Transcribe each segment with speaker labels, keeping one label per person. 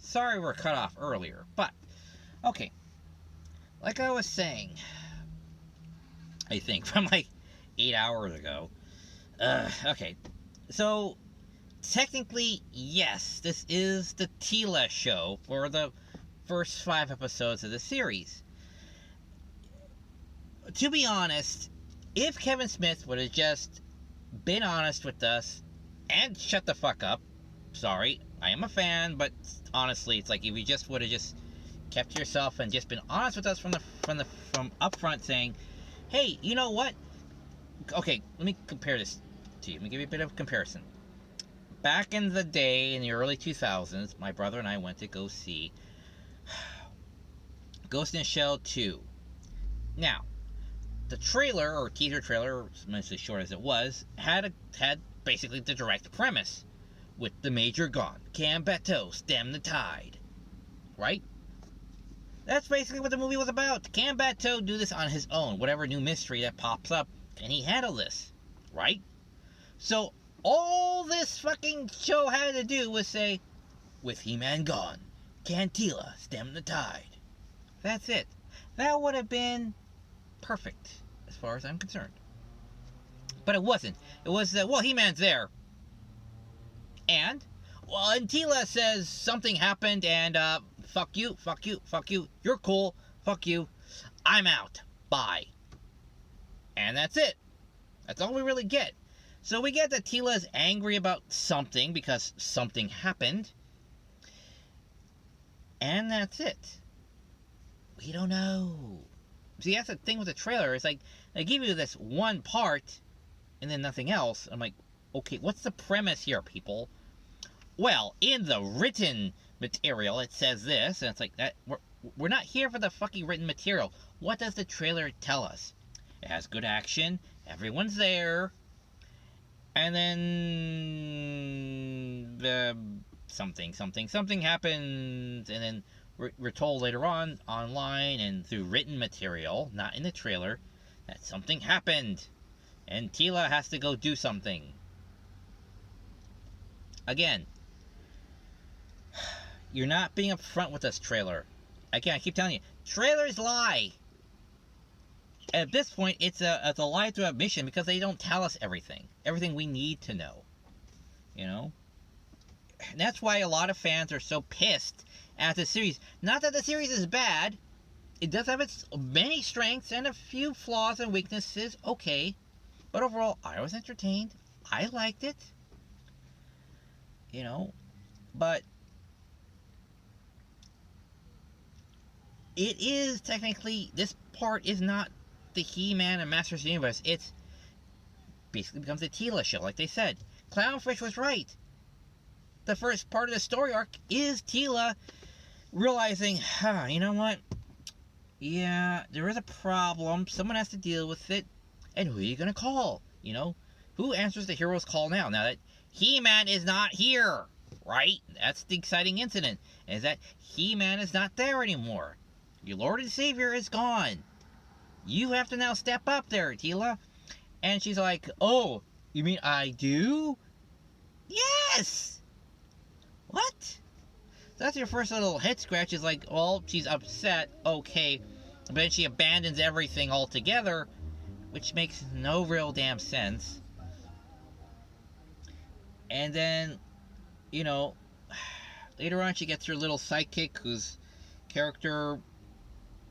Speaker 1: Sorry we're cut off earlier, but okay. Like I was saying, I think from like 8 hours ago. Okay, so technically, yes, this is the Teela show for the first 5 episodes of the series. To be honest, if Kevin Smith would have just been honest with us and shut the fuck up, sorry, I am a fan, but honestly, it's like if you just would have just kept to yourself and just been honest with us from upfront, saying, hey, you know what? Okay, let me compare this to you. Let me give you a bit of a comparison. Back in the day, in the early 2000s, my brother and I went to go see Ghost in the Shell 2. Now, the trailer, or teaser trailer, as short as it was, had basically the direct premise. With the Major gone, can Beto stem the tide? Right? That's basically what the movie was about. Can Beto do this on his own? Whatever new mystery that pops up, can he handle this? Right? So, all this fucking show had to do was say, with He-Man gone, can Teela stem the tide? That's it. That would have been perfect, as far as I'm concerned. But it wasn't. It was, well, He-Man's there. And Teela says something happened and, fuck you, fuck you, fuck you, you're cool, fuck you, I'm out, bye. And that's it. That's all we really get. So we get that Teela's angry about something because something happened. And that's it. We don't know. See, that's the thing with the trailer. It's like, they give you this one part and then nothing else. I'm like, okay, what's the premise here, people? Well, in the written material, it says this, and it's like, that we're not here for the fucking written material. What does the trailer tell us? It has good action, everyone's there, and then something happens, and then we're told later on, online and through written material, not in the trailer, that something happened, and Teela has to go do something. Again, you're not being upfront with us, trailer. Again, I keep telling you, trailers lie. At this point, it's a lie through admission because they don't tell us everything we need to know. You know? And that's why a lot of fans are so pissed at the series. Not that the series is bad. It does have its many strengths and a few flaws and weaknesses, okay. But overall, I was entertained. I liked it. You know? But it is technically, this part is not the He-Man and Masters of the Universe. It's basically becomes a Teela show, like they said. Clownfish was right. The first part of the story arc is Teela realizing, you know what? Yeah, there is a problem. Someone has to deal with it. And who are you going to call? You know? Who answers the hero's call now? Now that He-Man is not here, right? That's the exciting incident, is that He-Man is not there anymore. Your Lord and Savior is gone. You have to now step up there, Teela. And she's like, oh, you mean I do? Yes! What? So that's your first little head scratch, is like, well, she's upset, okay. But then she abandons everything altogether, which makes no real damn sense. And then, you know, later on she gets her little sidekick, whose character,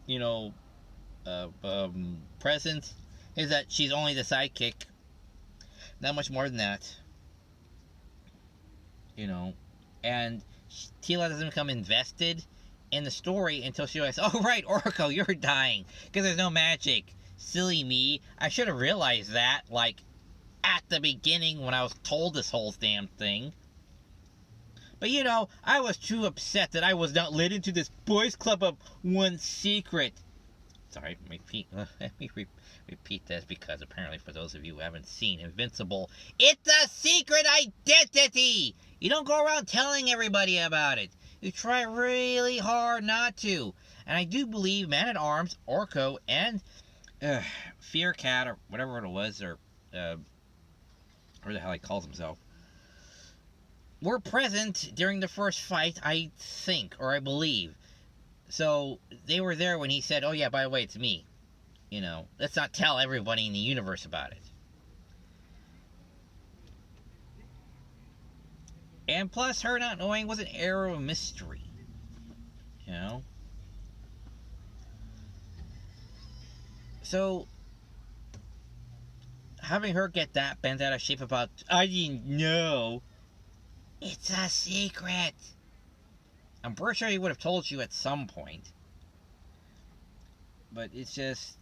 Speaker 1: you know, present is that she's only the sidekick. Not much more than that. You know, and Teela doesn't become invested in the story until she realizes, oh right, Orko, you're dying because there's no magic. Silly me. I should have realized that, like, at the beginning when I was told this whole damn thing. But you know, I was too upset that I was not let into this boys club of one secret. Sorry, let me repeat this because apparently for those of you who haven't seen Invincible, it's a secret identity! You don't go around telling everybody about it. You try really hard not to. And I do believe Man-at-Arms, Orko, and Fear Cat, or whatever it was, or whatever the hell he calls himself, were present during the first fight, I think, or I believe. So they were there when he said, "Oh yeah, by the way, it's me." Let's not tell everybody in the universe about it. And plus, her not knowing was an air of mystery. You know? So, having her get that bent out of shape about, I didn't know. It's a secret. I'm pretty sure he would have told you at some point. But it's just.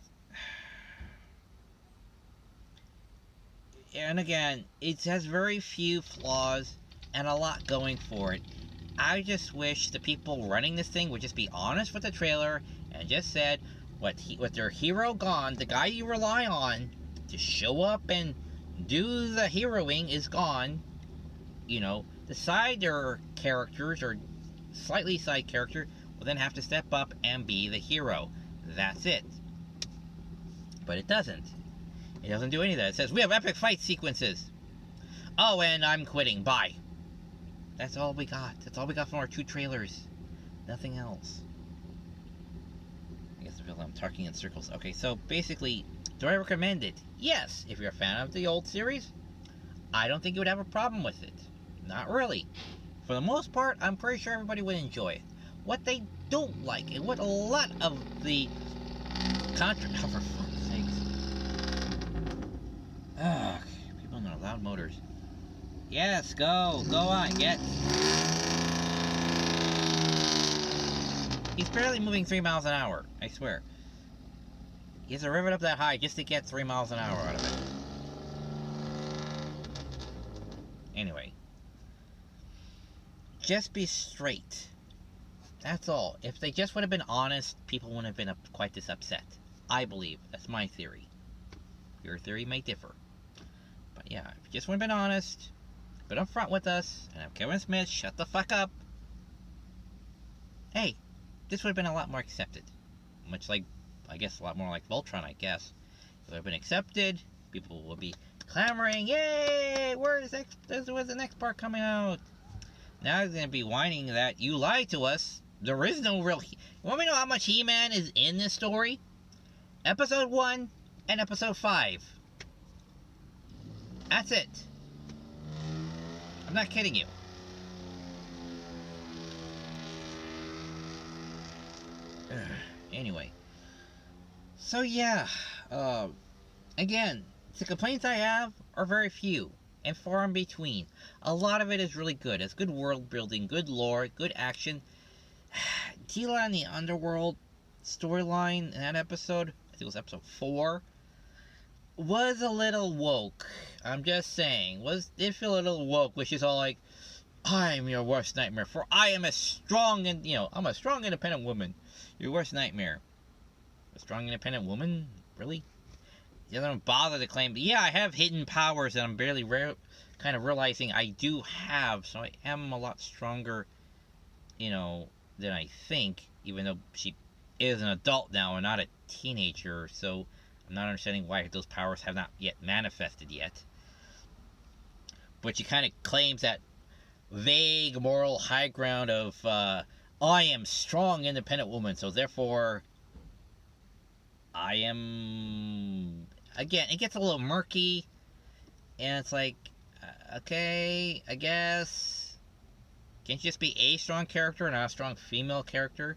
Speaker 1: And again, it has very few flaws and a lot going for it. I just wish the people running this thing would just be honest with the trailer and just said with their hero gone, the guy you rely on to show up and do the heroing is gone. The side characters or slightly side character will then have to step up and be the hero. That's it. But it doesn't. It doesn't do any of that. It says, we have epic fight sequences. Oh, and I'm quitting. Bye. That's all we got. That's all we got from our 2 trailers. Nothing else. I guess I feel I'm talking in circles. Okay, so basically, do I recommend it? Yes. If you're a fan of the old series, I don't think you would have a problem with it. Not really. For the most part, I'm pretty sure everybody would enjoy it. What they don't like, and what a lot of the oh, for fuck's sakes. Ugh, people in their loud motors. Yes, go on, get. He's barely moving 3 miles an hour, I swear. He has to rev it up that high just to get 3 miles an hour out of it. Anyway. Just be straight. That's all. If they just would have been honest, people wouldn't have been quite this upset. I believe. That's my theory. Your theory may differ. But yeah, if you just would have been honest, been upfront with us, and have Kevin Smith shut the fuck up, hey, this would have been a lot more accepted. Much like, I guess, a lot more like Voltron, I guess. If it would have been accepted, people would be clamoring, yay, where's the next part coming out? Now he's going to be whining that you lied to us. There is no real... You want me to know how much He-Man is in this story? Episode 1 and Episode 5. That's it. I'm not kidding you. Anyway. So yeah. Again, the complaints I have are very few. And far in between. A lot of it is really good. It's good world building, good lore, good action. Teela and the Underworld storyline in that episode, I think it was episode 4, was a little woke. I'm just saying. Did feel a little woke, which is all like, I'm your worst nightmare, for I am a strong and, I'm a strong independent woman. Your worst nightmare. A strong independent woman? Really? He doesn't bother to claim, yeah, I have hidden powers that I'm barely kind of realizing I do have, so I am a lot stronger, than I think, even though she is an adult now and not a teenager, so I'm not understanding why those powers have not yet manifested yet. But she kind of claims that vague moral high ground of, I am strong, independent woman, so therefore I am... Again, it gets a little murky, and it's like, okay, I guess. Can't you just be a strong character and not a strong female character?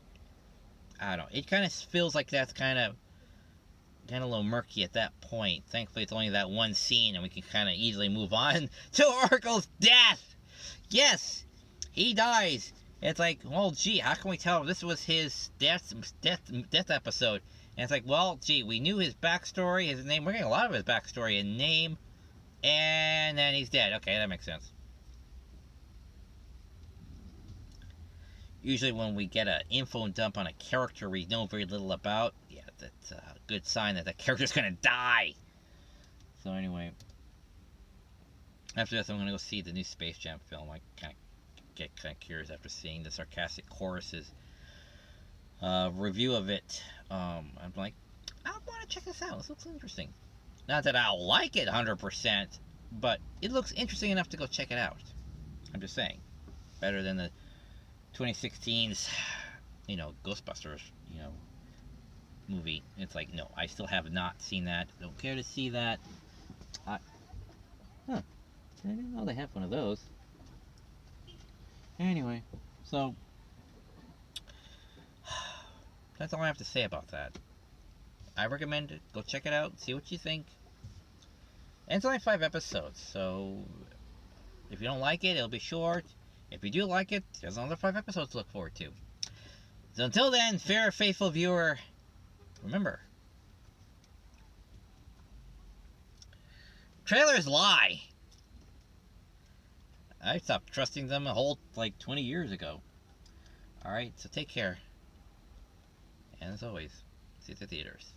Speaker 1: I don't know. It kind of feels like that's kind of a little murky at that point. Thankfully, it's only that one scene, and we can kind of easily move on to Oracle's death. Yes, he dies. It's like, well, gee, how can we tell this was his death episode? And it's like, well, gee, we knew his backstory, his name. We're getting a lot of his backstory and name. And then he's dead. Okay, that makes sense. Usually when we get an info dump on a character we know very little about, yeah, that's a good sign that the character's going to die. So anyway, after this, I'm going to go see the new Space Jam film. I get kind of curious after seeing the sarcastic choruses review of it. I'm like, I want to check this out. This looks interesting. Not that I'll like it 100%, but it looks interesting enough to go check it out. I'm just saying. Better than the 2016's, Ghostbusters, movie. It's like, no, I still have not seen that. Don't care to see that. I didn't know they have one of those. Anyway, so that's all I have to say about that. I recommend it. Go check it out. See what you think. And it's only 5 episodes, so if you don't like it, it'll be short. If you do like it, there's another 5 episodes to look forward to. So until then, fair, faithful viewer, remember, trailers lie. I stopped trusting them a whole, 20 years ago. Alright, so take care. And as always, see you at the theaters.